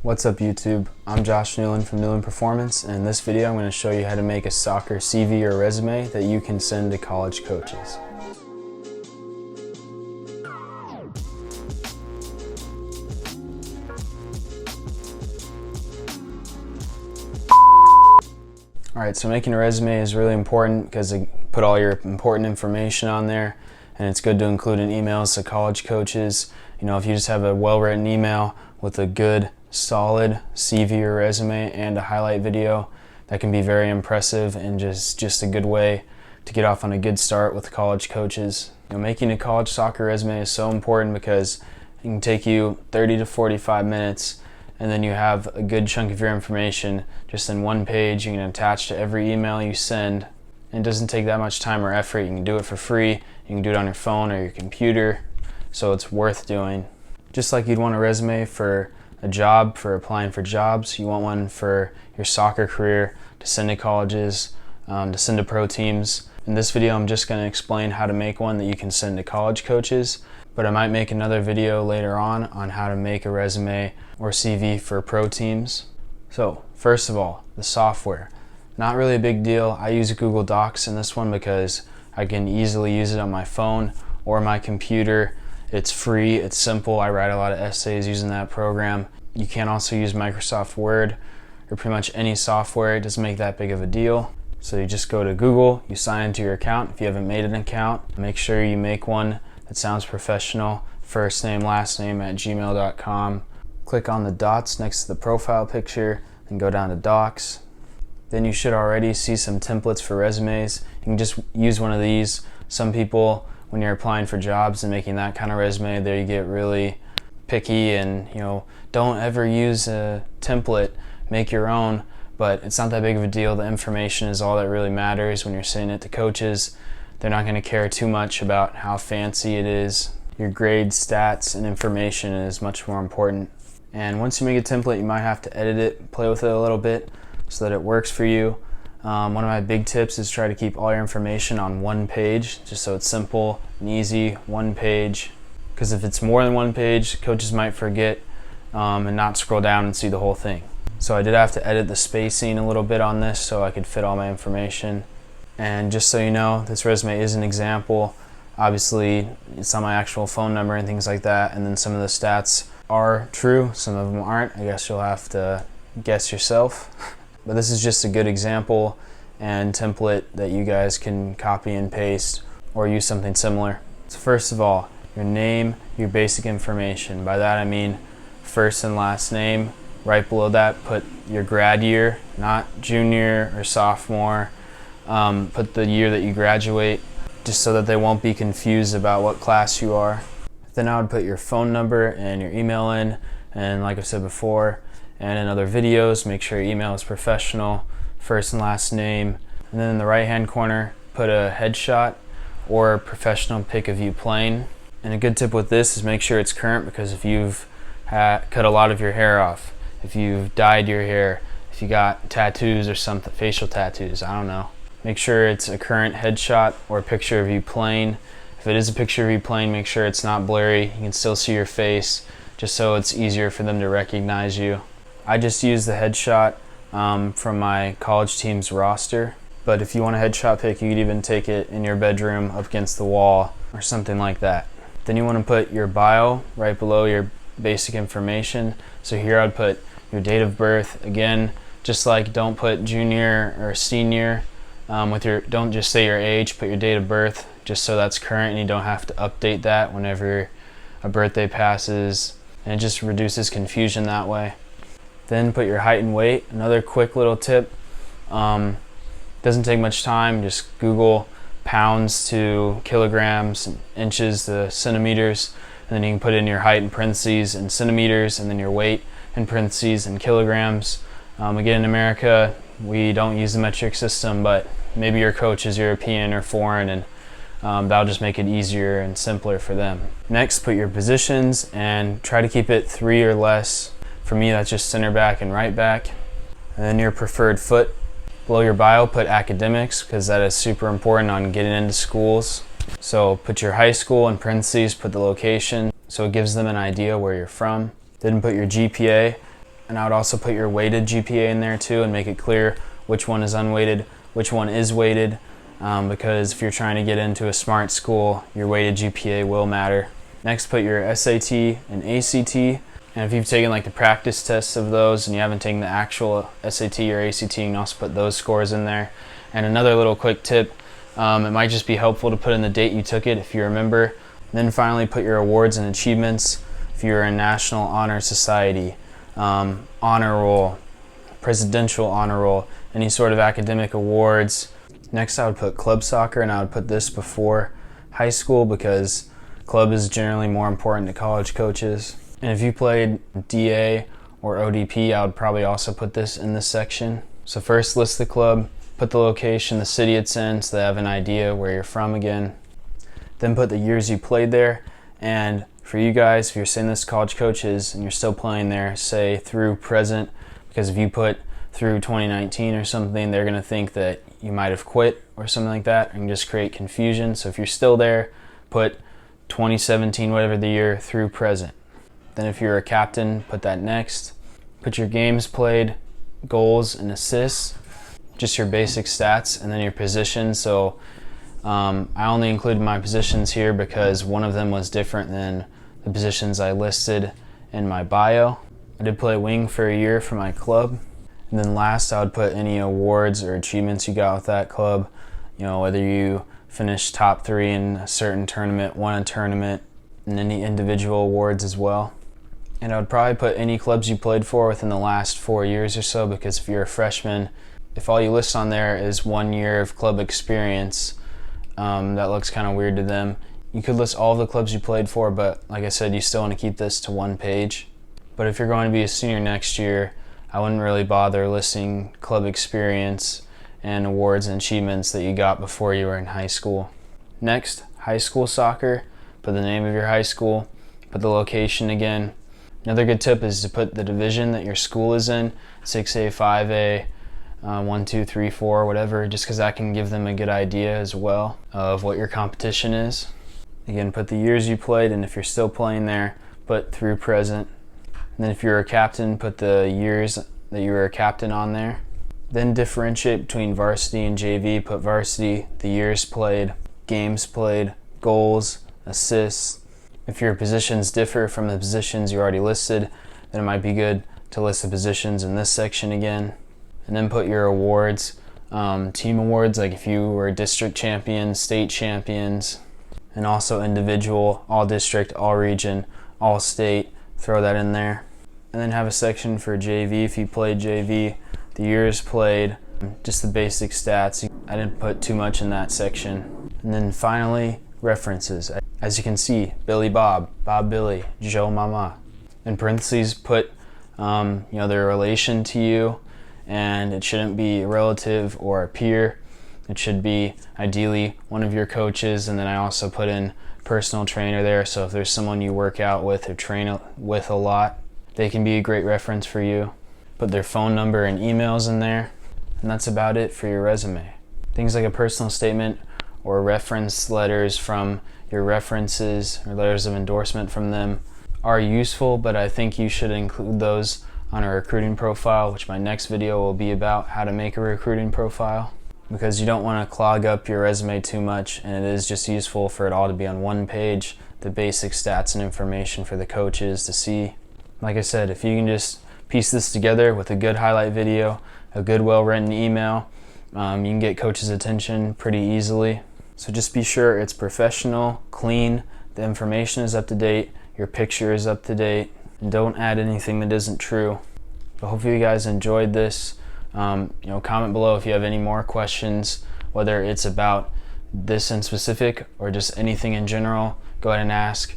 What's up YouTube? I'm Josh Newlin from Newlin Performance, and in this video I'm going to show you how to make a soccer CV or resume that you can send to college coaches. Alright, so making a resume is really important because it put all your important information on there, and it's good to include in emails to college coaches. You know, if you just have a well-written email with a good solid CV or resume and a highlight video, that can be very impressive and just a good way to get off on a good start with college coaches. You know, making a college soccer resume is so important because it can take you 30 to 45 minutes, and then you have a good chunk of your information just in one page. You can attach to every email you send, and it doesn't take that much time or effort. You can do it for free. You can do it on your phone or your computer, so it's worth doing. Just like you'd want a resume for a job, for applying for jobs, you want one for your soccer career, to send to colleges, to send to pro teams. In this video I'm just going to explain how to make one that you can send to college coaches, but I might make another video later on how to make a resume or CV for pro teams. So first of all, the software. Not really a big deal. I use Google Docs in this one because I can easily use it on my phone or my computer. It's free, it's simple. I write a lot of essays using that program. You can also use Microsoft Word or pretty much any software. It doesn't make that big of a deal. So you just go to Google, you sign into your account. If you haven't made an account, make sure you make one that sounds professional. First name, last name @gmail.com. Click on the dots next to the profile picture and go down to Docs. Then you should already see some templates for resumes. You can just use one of these. Some people, when you're applying for jobs and making that kind of resume, there you get really picky and, you know, don't ever use a template, make your own. But it's not that big of a deal. The information is all that really matters when you're sending it to coaches. They're not going to care too much about how fancy it is. Your grades, stats, and information is much more important. And once you make a template, you might have to edit it, play with it a little bit so that it works for you. One of my big tips is try to keep all your information on one page, just so it's simple and easy, one page. Because if it's more than one page, coaches might forget and not scroll down and see the whole thing. So I did have to edit the spacing a little bit on this so I could fit all my information. And just so you know, this resume is an example. Obviously, it's not my actual phone number and things like that, and then some of the stats are true, some of them aren't. I guess you'll have to guess yourself. But this is just a good example and template that you guys can copy and paste or use something similar. So first of all, your name, your basic information. By that I mean first and last name. Right below that, put your grad year, not junior or sophomore. Put the year that you graduate, just so that they won't be confused about what class you are. Then I would put your phone number and your email in, and like I've said before, and in other videos, make sure your email is professional, first and last name. And then in the right hand corner, put a headshot or a professional pic of you playing. And a good tip with this is make sure it's current, because if you've cut a lot of your hair off, if you've dyed your hair, if you got tattoos or something, facial tattoos, I don't know, make sure it's a current headshot or a picture of you playing. If it is a picture of you playing, make sure it's not blurry. You can still see your face, just so it's easier for them to recognize you. I just use the headshot from my college team's roster, but if you want a headshot pic, you could even take it in your bedroom up against the wall or something like that. Then you want to put your bio right below your basic information. So here I'd put your date of birth. Again, just like don't put junior or senior don't just say your age, put your date of birth, just so that's current and you don't have to update that whenever a birthday passes, and it just reduces confusion that way. Then put your height and weight. Another quick little tip, doesn't take much time, just Google pounds to kilograms, inches to centimeters, and then you can put in your height in parentheses and centimeters, and then your weight in parentheses and kilograms. Again, in America, we don't use the metric system, but maybe your coach is European or foreign, and that'll just make it easier and simpler for them. Next, put your positions and try to keep it 3 or less. For me, that's just center back and right back. And then your preferred foot. Below your bio, put academics, because that is super important on getting into schools. So put your high school in parentheses, put the location, so it gives them an idea where you're from. Then put your GPA. And I would also put your weighted GPA in there too and make it clear which one is unweighted, which one is weighted, because if you're trying to get into a smart school, your weighted GPA will matter. Next, put your SAT and ACT. And if you've taken like the practice tests of those and you haven't taken the actual SAT or ACT, you can also put those scores in there. And another little quick tip, it might just be helpful to put in the date you took it if you remember. Then finally put your awards and achievements. If you're in National Honor Society, honor roll, presidential honor roll, any sort of academic awards. Next, I would put club soccer, and I would put this before high school because club is generally more important to college coaches. And if you played DA or ODP, I would probably also put this in this section. So first list the club, put the location, the city it's in, so they have an idea where you're from again. Then put the years you played there. And for you guys, if you're saying this to college coaches and you're still playing there, say through present, because if you put through 2019 or something, they're going to think that you might have quit or something like that and just create confusion. So if you're still there, put 2017, whatever the year, through present. Then if you're a captain, put that next. Put your games played, goals and assists, just your basic stats, and then your positions. So I only included my positions here because one of them was different than the positions I listed in my bio. I did play wing for a year for my club. And then last, I would put any awards or achievements you got with that club. You know, whether you finished top 3 in a certain tournament, won a tournament, and any individual awards as well. And I would probably put any clubs you played for within the last 4 years or so, because if you're a freshman, if all you list on there is 1 year of club experience, that looks kind of weird to them. You could list all of the clubs you played for, but like I said, you still want to keep this to 1 page. But if you're going to be a senior next year, I wouldn't really bother listing club experience and awards and achievements that you got before you were in high school. Next, high school soccer. Put the name of your high school, put the location again. Another good tip is to put the division that your school is in, 6A, 5A, 1, 2, 3, 4, whatever, just because that can give them a good idea as well of what your competition is. Again, put the years you played, and if you're still playing there, put through present. And then if you're a captain, put the years that you were a captain on there. Then differentiate between varsity and JV. Put varsity, the years played, games played, goals, assists. If your positions differ from the positions you already listed, then it might be good to list the positions in this section again. And then put your awards, team awards, like if you were district champions, state champions, and also individual, all district, all region, all state, throw that in there. And then have a section for JV if you played JV, the years played, just the basic stats. I didn't put too much in that section. And then finally, references. As you can see, Billy Bob, Bob Billy, Joe Mama. In parentheses, put their relation to you, and it shouldn't be a relative or a peer. It should be ideally one of your coaches, and then I also put in personal trainer there, so if there's someone you work out with or train with a lot, they can be a great reference for you. Put their phone number and emails in there, and that's about it for your resume. Things like a personal statement or reference letters from your references or letters of endorsement from them are useful, but I think you should include those on a recruiting profile, which my next video will be about how to make a recruiting profile, because you don't want to clog up your resume too much, and it is just useful for it all to be on 1 page, the basic stats and information for the coaches to see. Like I said, if you can just piece this together with a good highlight video, a good well-written email, you can get coaches' attention pretty easily. So just be sure it's professional, clean, the information is up to date, your picture is up to date, and don't add anything that isn't true. But hopefully you guys enjoyed this. Comment below if you have any more questions, whether it's about this in specific or just anything in general. Go ahead and ask.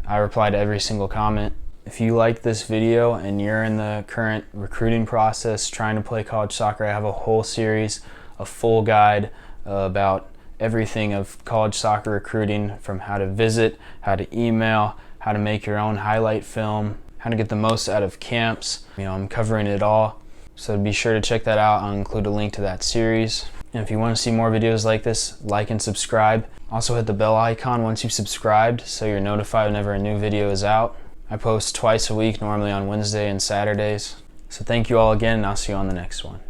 I reply to every single comment. If you like this video and you're in the current recruiting process trying to play college soccer, I have a whole series, a full guide about everything of college soccer recruiting, from how to visit, how to email, how to make your own highlight film, how to get the most out of camps. I'm covering it all. So be sure to check that out. I'll include a link to that series. And if you want to see more videos like this, like and subscribe. Also hit the bell icon once you've subscribed so you're notified whenever a new video is out. I post twice a week, normally on Wednesday and Saturdays. So thank you all again, and I'll see you on the next one.